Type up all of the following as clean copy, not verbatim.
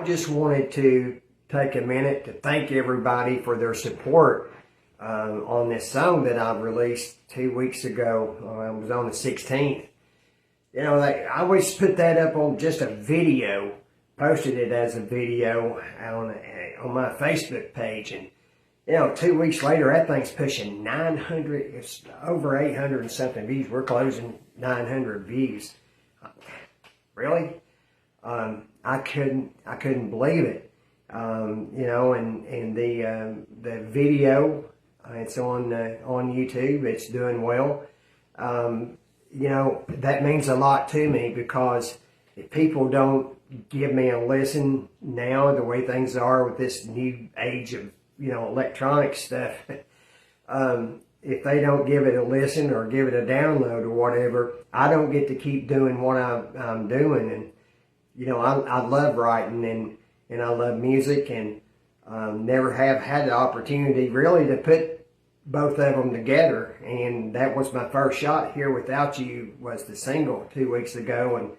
I just wanted to take a minute to thank everybody for their support on this song that I released 2 weeks ago. It was on the 16th. You know, I always put that up on just a video, posted it as a video on my Facebook page. And, you know, 2 weeks later, that thing's pushing 900, it's over 800 and something views. We're closing 900 views. Really? I couldn't believe it. You know, and the video, it's on YouTube. It's doing well. You know, that means a lot to me, because if people don't give me a listen now, the way things are with this new age of, you know, electronic stuff, if they don't give it a listen or give it a download or whatever, I don't get to keep doing what I'm doing. And, you know, I love writing and I love music, and never have had the opportunity really to put both of them together. And that was my first shot. Here Without You was the single 2 weeks ago. And,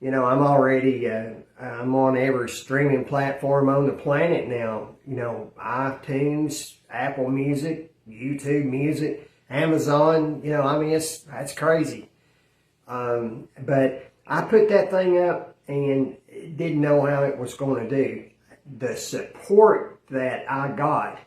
you know, I'm already, I'm on every streaming platform on the planet now. You know, iTunes, Apple Music, YouTube Music, Amazon. You know, I mean, that's crazy. But I put that thing up and didn't know how it was going to do. The support that I got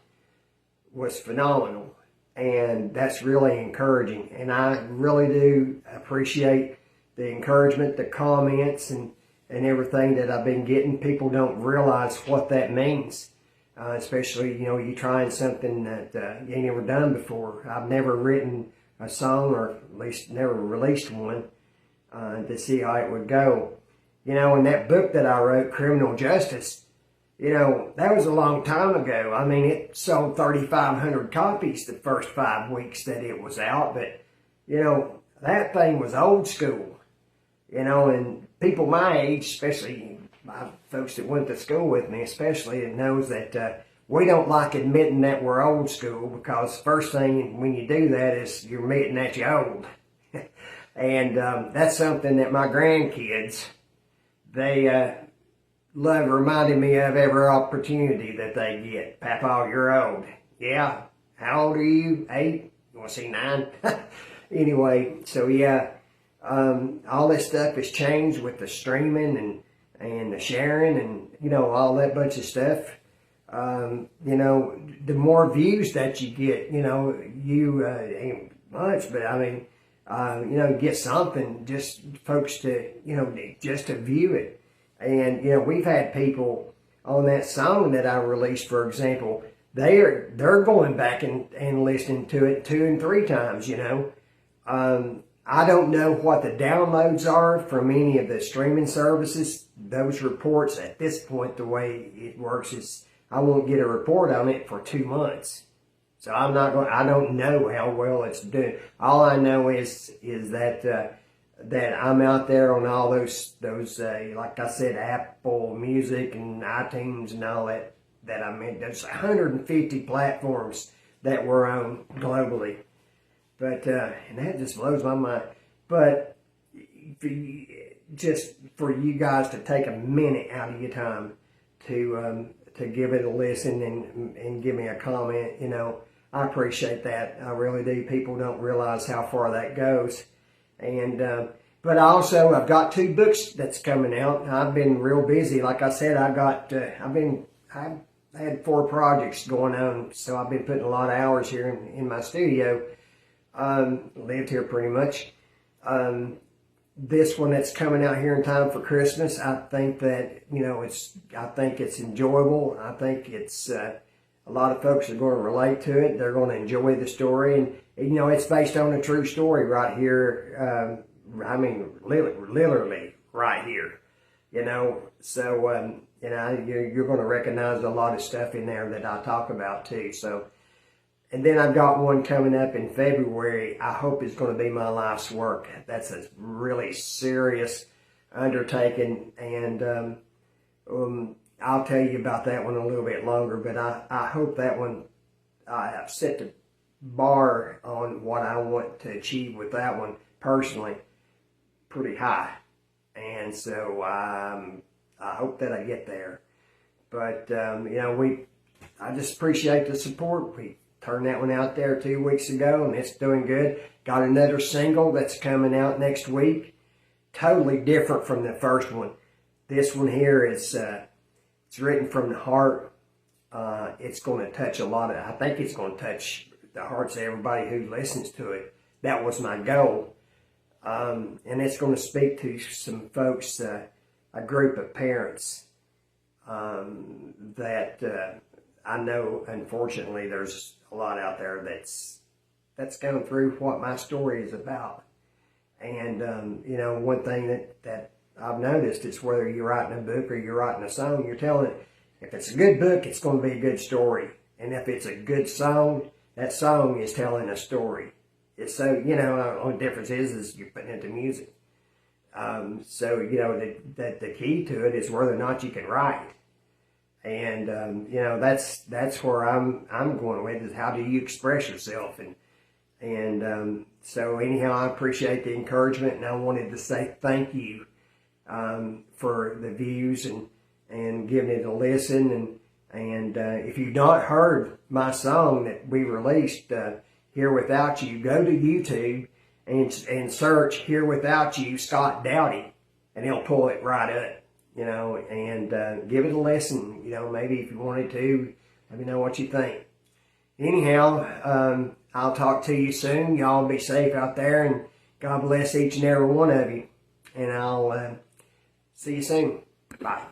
was phenomenal, and that's really encouraging. And I really do appreciate the encouragement, the comments, and everything that I've been getting. People don't realize what that means, especially, you know, you trying something that you ain't ever done before. I've never written a song, or at least never released one, to see how it would go. You know, and that book that I wrote, Criminal Justice, you know, that was a long time ago. I mean, it sold 3,500 copies the first 5 weeks that it was out. But, you know, that thing was old school. You know, and people my age, especially my folks that went to school with me, especially, it knows that we don't like admitting that we're old school, because first thing when you do that is you're admitting that you're old. And that's something that my grandkids, they love reminding me of every opportunity that they get. Papa, you're old. Yeah. How old are you? 8? You want to see 9? Anyway, so yeah, all this stuff has changed with the streaming and the sharing and, you know, all that bunch of stuff. You know, the more views that you get, you know, ain't much, but I mean, you know, get something, just folks to, you know, just to view it. And, you know, we've had people on that song that I released, for example, they're going back and listening to it 2 and 3 times, you know. I don't know what the downloads are from any of the streaming services. Those reports at this point, the way it works is I won't get a report on it for 2 months. So I don't know how well it's doing. All I know is that that I'm out there on all those like I said, Apple Music and iTunes and all that I mean, there's 150 platforms that we're on globally. But and that just blows my mind. But just for you guys to take a minute out of your time to give it a listen and give me a comment, you know, I appreciate that. I really do. People don't realize how far that goes. And but I've got 2 books that's coming out. I've been real busy. Like I said, I've had 4 projects going on, so I've been putting a lot of hours here in my studio. Lived here pretty much. This one that's coming out here in time for Christmas, I think that, you know, I think it's enjoyable. I think it's a lot of folks are going to relate to it. They're going to enjoy the story, and you know, it's based on a true story right here. I mean, literally right here. You know, so you know, you're going to recognize a lot of stuff in there that I talk about too. So. And then I've got one coming up in February. I hope it's going to be my life's work. That's a really serious undertaking, and I'll tell you about that one a little bit longer. But I hope that one, I've set the bar on what I want to achieve with that one personally pretty high. And so I hope that I get there. But, you know, I just appreciate the support. We turned that one out there 2 weeks ago, and it's doing good. Got another single that's coming out next week. Totally different from the first one. This one here is, it's written from the heart. It's going to touch a lot of, I think it's going to touch the hearts of everybody who listens to it. That was my goal. And it's going to speak to some folks, a group of parents that I know, unfortunately, there's a lot out there that's going through what my story is about. And, you know, one thing that I've noticed is whether you're writing a book or you're writing a song, you're telling it, if it's a good book, it's going to be a good story. And if it's a good song, that song is telling a story. It's so, you know, the only difference is you're putting it to music. So, you know, the key to it is whether or not you can write. And, you know, that's where I'm going with is how do you express yourself? And so anyhow, I appreciate the encouragement, and I wanted to say thank you for the views and giving it a listen. And if you've not heard my song that we released, Here Without You, go to YouTube and search Here Without You, Scott Doughty, and he'll pull it right up, you know, and give it a listen. You know, maybe if you wanted to, let me know what you think. Anyhow, I'll talk to you soon. Y'all be safe out there, and God bless each and every one of you. And I'll see you soon. Bye.